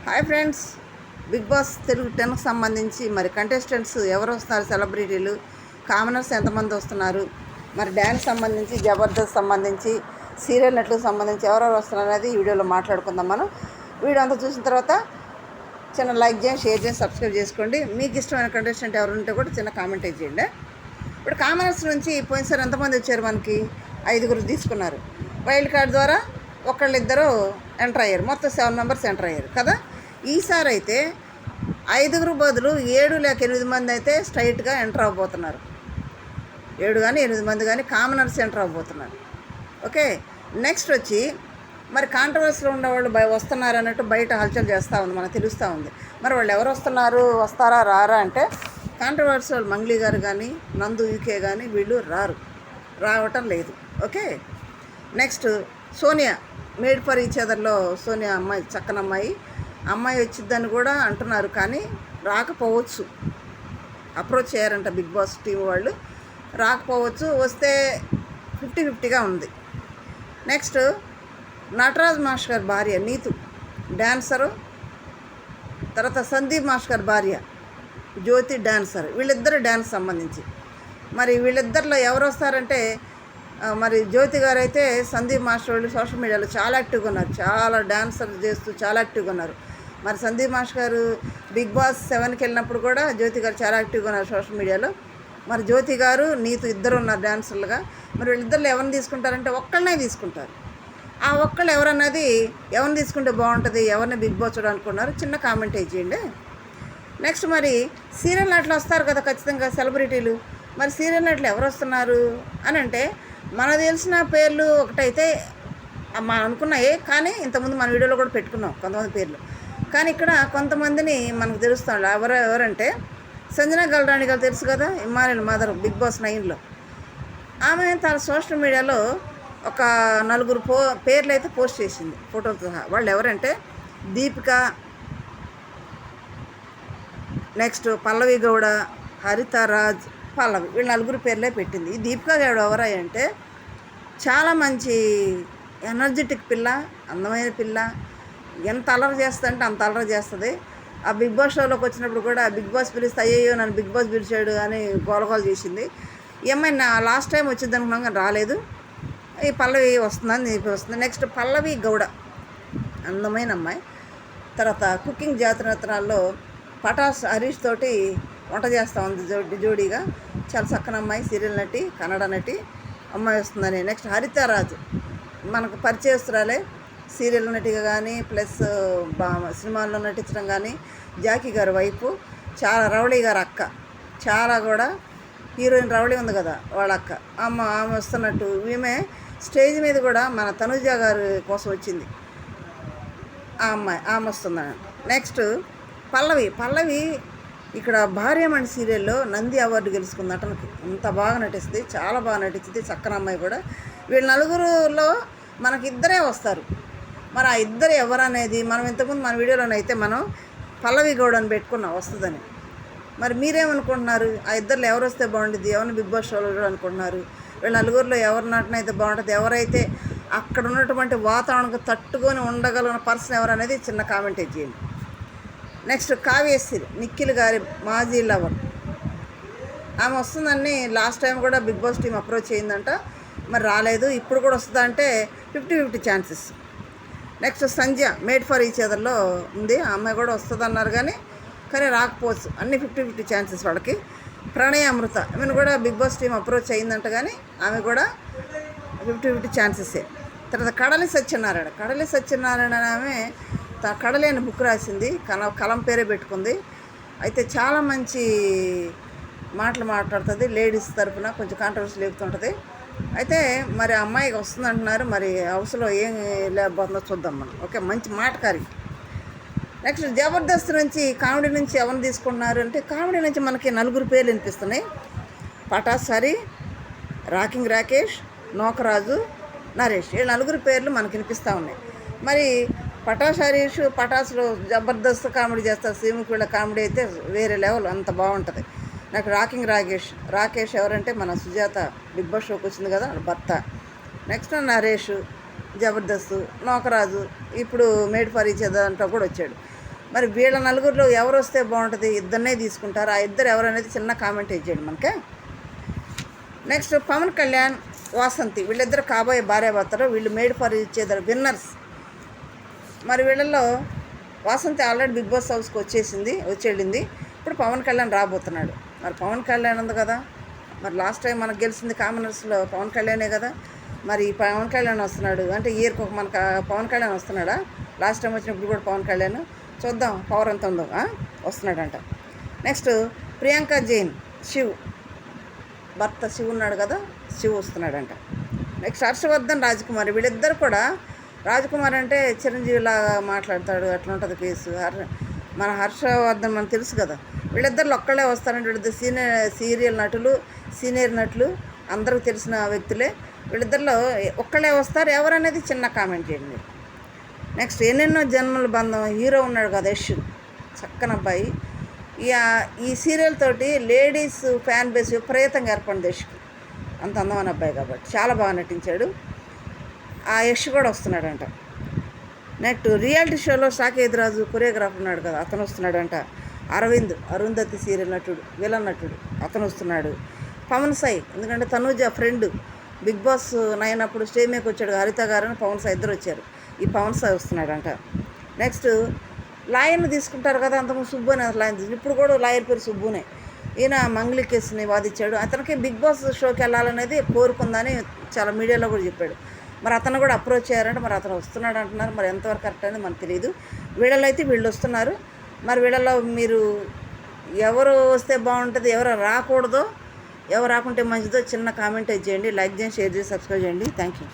Hi friends, big boss Telugu 10కి సంబంధించి మరి కంటెస్టెంట్స్ ఎవరు వస్తున్నారు, సెలబ్రిటీలు కామనర్స్ ఎంతమంది వస్తున్నారు, మరి డ్యాన్స్ సంబంధించి జబర్దస్త్ సంబంధించి సీరియల్ నటులకు సంబంధించి ఎవరెవరు వస్తున్నారు అనేది ఈ వీడియోలో మాట్లాడుకుందాం. మనం వీడియో అంతా చూసిన తర్వాత చిన్న లైక్ చేయండి, షేర్ చేయండి, సబ్స్క్రైబ్ చేసుకోండి. మీకు ఇష్టమైన కంటెస్టెంట్ ఎవరు ఉంటే కూడా చిన్న కామెంట్ చేయండి. ఇప్పుడు కామనర్స్ నుంచి పోయినసారి ఎంతమంది వచ్చారు, మనకి 5 తీసుకున్నారు. వైల్డ్ కార్డ్ ద్వారా ఒకళ్ళిద్దరు ఎంటర్ అయ్యారు, మొత్తం 7 మెంబర్స్ ఎంటర్ అయ్యారు కదా. ఈసారి అయితే 5 బదులు 7 లేక 8 మంది అయితే స్ట్రైట్గా ఎంటర్ అవ్వబోతున్నారు. 7 కానీ 8 మంది కానీ కామనర్స్ ఎంటర్ అవ్వబోతున్నారు. ఓకే, నెక్స్ట్ వచ్చి మరి కాంట్రవర్సీలో ఉండేవాళ్ళు వస్తున్నారు అన్నట్టు బయట హల్చల్ చేస్తూ ఉంది, మనకు తెలుస్తూ ఉంది. మరి వాళ్ళు ఎవరు వస్తున్నారు, వస్తారా రారా అంటే కాంట్రవర్సీ వాళ్ళు మంగ్లీ గారు కానీ నందు యూకే కానీ వీళ్ళు రావటం లేదు. Okay, next Sonia made for each అదర్లో సోనియా అమ్మాయి, చక్కని అమ్మాయి వచ్చిద్దని కూడా అంటున్నారు, కానీ రాకపోవచ్చు. అప్రోచ్ చేయారంట బిగ్ బాస్ టీం వాళ్ళు, రాకపోవచ్చు. వస్తే 50-50గా ఉంది. నెక్స్ట్ నటరాజ్ మాస్టర్ భార్య నీతు డాన్సరు, తర్వాత సందీప్ మాస్టర్ భార్య జ్యోతి డాన్సర్, వీళ్ళిద్దరు డ్యాన్స్ సంబంధించి. మరి వీళ్ళిద్దరిలో ఎవరు వస్తారంటే మరి జ్యోతి గారు అయితే సందీప్ మాస్టర్ వాళ్ళు సోషల్ మీడియాలో చాలా యాక్టివ్గా ఉన్నారు, చాలా డాన్సర్ చేస్తూ చాలా యాక్టివ్గా ఉన్నారు. మరి సందీప్ మాస్టర్ గారు బిగ్ బాస్ 7కి వెళ్ళినప్పుడు కూడా జ్యోతి గారు చాలా యాక్టివ్గా ఉన్నారు సోషల్ మీడియాలో. మరి జ్యోతి గారు నీతు ఇద్దరు ఉన్నారు డాన్సర్లుగా. మరి వీళ్ళిద్దరు ఎవరిని తీసుకుంటారంటే ఒక్కళ్ళనే తీసుకుంటారు. ఆ ఒక్కళ్ళు ఎవరన్నది ఎవరిని తీసుకుంటే బాగుంటుంది, ఎవరిని బిగ్ బాస్ చూడాలనుకున్నారు, చిన్న కామెంట్ చేయండి. నెక్స్ట్ మరి సీరియల్ నటులు వస్తారు కదా ఖచ్చితంగా, సెలబ్రిటీలు. మరి సీరియల్ నటులు ఎవరు వస్తున్నారు అని అంటే మనకు తెలిసిన పేర్లు ఒకటైతే మనం అనుకున్నాయి, కానీ ఇంతకుముందు మన వీడియోలో కూడా పెట్టుకున్నాం కొంతమంది పేర్లు. కానీ ఇక్కడ కొంతమందిని మనకు తెలుస్తాడు. ఎవరంటే సంజనా గల్రాణి గారు తెలుసు కదా, ఇమ్మానుయేల్ మదర్ బిగ్ బాస్ 9లో. ఆమె తన సోషల్ మీడియాలో ఒక 4 పేర్లు అయితే పోస్ట్ చేసింది ఫోటోలతో సహా. వాళ్ళు ఎవరంటే దీపిక, నెక్స్ట్ పల్లవి గౌడ, హరిత రాజ్, పల్లవి, వీళ్ళు 4 పేర్లే పెట్టింది. ఈ దీపిక గౌడ ఎవరా అంటే చాలా మంచి ఎనర్జెటిక్ పిల్ల, అందమైన పిల్ల. ఎంత అల్లరి చేస్తుందంటే అంత అల్లరి చేస్తుంది. ఆ బిగ్ బాస్ షోలోకి వచ్చినప్పుడు కూడా బిగ్ బాస్ పిలిస్తే అయ్యో నన్ను బిగ్ బాస్ పిలిచాడు అని గోలగోలు చేసింది. ఈ అమ్మాయి లాస్ట్ టైం వచ్చింది అనుకున్నాం కానీ రాలేదు. ఈ పల్లవి వస్తుందని వస్తుంది. నెక్స్ట్ పల్లవి గౌడ అందమైన అమ్మాయి. తర్వాత కుకింగ్ జాతరత్నాల్లో పటాస్ హరీష్ తోటి వంట చేస్తూ ఉంది జోడీగా, చాలా చక్కని అమ్మాయి, సీరియల్ నటి, కన్నడ నటి అమ్మాయి వస్తుందని. నెక్స్ట్ హరిత రాజు మనకు పరిచయస్తురాలే, సీరియల్ నటిగా కానీ ప్లస్ సినిమాల్లో నటించడం కానీ, జాకీ గారి వైపు, చాలా రవళి గారి అక్క, చాలా కూడా హీరోయిన్ రవళి ఉంది కదా వాళ్ళ అక్క, ఆమె వస్తున్నట్టు. ఈమె స్టేజ్ మీద కూడా మన తనుజ గారి కోసం వచ్చింది ఆ అమ్మాయి, ఆమె వస్తుందని. నెక్స్ట్ పల్లవి ఇక్కడ భార్యమణి సీరియల్లో నంది అవార్డు గెలుచుకుంది నటనకి. అంత బాగా నటిస్తుంది, చాలా బాగా నటించింది, చక్కని అమ్మాయి కూడా. వీళ్ళ 4లో మనకి ఇద్దరే వస్తారు. మరి ఆ ఇద్దరు ఎవరనేది మనం ఇంతకుముందు మన వీడియోలోనైతే మనం పల్లవి గౌడ్ అని పెట్టుకున్నాం వస్తుందని. మరి మీరేమనుకుంటున్నారు, ఆ ఇద్దరులో ఎవరు వస్తే బాగుంటుంది, ఎవరిని బిగ్ బాస్ షోలో అనుకుంటున్నారు? వీళ్ళ 4లో ఎవరి నటన అయితే బాగుంటుంది, ఎవరైతే అక్కడ ఉన్నటువంటి వాతావరణానికి తట్టుకొని ఉండగలిగిన పర్సన్ ఎవరనేది చిన్న కామెంట్ చేయండి. నెక్స్ట్ కావ్యశ్రీ, నిఖిల్ గారి మాజీ లవర్, ఆమె వస్తుందని లాస్ట్ టైం కూడా బిగ్ బాస్ టీం అప్రోచ్ అయ్యిందంట, మరి రాలేదు. ఇప్పుడు కూడా వస్తుందంటే 50-50 chances. Next Sandhya made for each అదర్లో ఉంది, ఆ అమ్మాయి కూడా వస్తుంది అన్నారు కానీ రాకపోవచ్చు. అన్ని 50-50 ఛాన్సెస్ వాళ్ళకి. ప్రణయ అమృత, ఆమెను కూడా బిగ్ బాస్ టీం అప్రోచ్ అయ్యిందంట, కానీ ఆమె కూడా 50-50 ఛాన్సెసే. తర్వాత కడలి సత్యనారాయణ ఆమె కడలి అని బుక్ రాసింది, కలం పేరే పెట్టుకుంది. అయితే చాలా మంచి మాటలు మాట్లాడుతుంది, లేడీస్ తరఫున కొంచెం కాంట్రవర్సీ లేపుతుంటుంది. అయితే మరి అమ్మాయికి వస్తుంది అంటున్నారు, మరి హౌస్లో ఏం లేకపోతుందో చూద్దాం మనం. ఓకే, మంచి మాటకారి. నెక్స్ట్ జబర్దస్త్ నుంచి, కామెడీ నుంచి ఎవరిని తీసుకుంటున్నారు అంటే కామెడీ నుంచి మనకి 4 పేర్లు వినిపిస్తున్నాయి. పటాస్ హరి, రాకింగ్ రాకేష్, నోకరాజు, నరేష్, వీళ్ళు 4 పేర్లు మనకి వినిపిస్తూ ఉన్నాయి. మరి పటాస్ హరీష్ పటాస్లో జబర్దస్త్ కామెడీ చేస్తారు, శ్రీముఖి వీళ్ళ కామెడీ అయితే వేరే లెవెల్, అంత బాగుంటుంది. నాకు రాకింగ్ రాకేష్ ఎవరంటే మన సుజాత బిగ్ బాస్ షోకి వచ్చింది కదా భర్త. నెక్స్ట్ నరేష్ జబర్దస్త్, నోకరాజు ఇప్పుడు మేడ్ ఫర్ ఈచ్ అదర్ అంటూ కూడా వచ్చాడు. మరి వీళ్ళ నలుగురిలో ఎవరు వస్తే బాగుంటుంది? ఇద్దరినే తీసుకుంటారు. ఆ ఇద్దరు ఎవరనేది చిన్న కామెంట్ ఇచ్చేయండి మనకే. నెక్స్ట్ పవన్ కళ్యాణ్, వాసంతి వీళ్ళిద్దరు కాబోయే భార్యాభర్తలు. వీళ్ళు made for each other winners. మరి వీళ్ళల్లో వాసంతి ఆల్రెడీ బిగ్ బాస్ హౌస్కి వచ్చేళ్ళింది. ఇప్పుడు పవన్ కళ్యాణ్ రాబోతున్నాడు. మరి పవన్ కళ్యాణ్ ఉంది కదా, మరి లాస్ట్ టైం మనకు గెలిచింది కామనర్స్లో పవన్ కళ్యాణే కదా. మరి పవన్ కళ్యాణ్ వస్తున్నాడు అంటే ఇయర్కి ఒక మనకు పవన్ కళ్యాణ్ వస్తున్నాడా? లాస్ట్ టైం వచ్చినప్పుడు కూడా పవన్ కళ్యాణ్. చూద్దాం పవర్ ఎంత ఉందో. వస్తున్నాడంట. నెక్స్ట్ ప్రియాంక జైన్, శివ్ భర్త శివ్ ఉన్నాడు కదా, శివ్ వస్తున్నాడంట. నెక్స్ట్ హర్షవర్ధన్, రాజ్కుమార్ వీళ్ళిద్దరు కూడా. రాజ్కుమార్ అంటే చిరంజీవిలాగా మాట్లాడతాడు, అట్లా ఉంటుంది ఫేసు. మన హర్షవర్ధన్ మనకు తెలుసు కదా. వీళ్ళిద్దరు ఒక్కళ్ళే వస్తారంటే వీళ్ళిద్దరు సీనియర్ నటులు అందరికి తెలిసిన వ్యక్తులే. వీళ్ళిద్దరిలో ఒక్కళ్ళే వస్తారు. ఎవరనేది చిన్న కామెంట్ చేయండి. నెక్స్ట్ ఎన్నెన్నో జన్మల బంధం హీరో ఉన్నాడు కదా, యష్, చక్కని అబ్బాయి. ఈ సీరియల్ తోటి లేడీస్ ఫ్యాన్ బేస్ విపరీతంగా ఏర్పడింది యష్కి. అంత అందమైన అబ్బాయి కాబట్టి చాలా బాగా నటించాడు. ఆ యష్ కూడా వస్తున్నాడంట. నెక్స్ట్ రియాలిటీ షోలో సాకేత్ రాజు కొరియోగ్రాఫర్ ఉన్నాడు కదా, అతను వస్తున్నాడంట. అరుంధతి సీరియల్ నటుడు, విలన్ నటుడు, అతను వస్తున్నాడు. పవన్ సాయి, ఎందుకంటే తనూజ ఫ్రెండ్, బిగ్ బాస్ 9 అప్పుడు స్టేజ్ మీదకి వచ్చాడు. హరిత గారు పవన్ సాయి ఇద్దరు వచ్చారు. ఈ పవన్ సాయి వస్తున్నాడంట. నెక్స్ట్ లాయర్ని తీసుకుంటారు కదా, అంతకుముందు సుబ్బు అని లాయర్ తీసుకు, ఇప్పుడు కూడా లాయర్ పేరు సుబ్బునే. ఈయన మంగ్లీ కేసుని వాదించాడు. అతనికి బిగ్ బాస్ షోకి వెళ్ళాలనేది కోరుకుందని చాలా మీడియాలో కూడా చెప్పాడు. మరి అతను కూడా అప్రోచ్ అయ్యారంటే మరి అతను వస్తున్నాడు అంటున్నారు. మరి ఎంతవరకు కరెక్ట్ అనేది మనకు తెలియదు. వీళ్ళలో అయితే వీళ్ళు వస్తున్నారు. మరి వీళ్ళలో మీరు ఎవరు వస్తే బాగుంటుంది, ఎవరు రాకూడదో, ఎవరు రాకుంటే మంచిదో చిన్న కామెంట్ చేయండి. లైక్ చేయండి, షేర్ చేసి సబ్స్క్రైబ్ చేయండి. Thank you.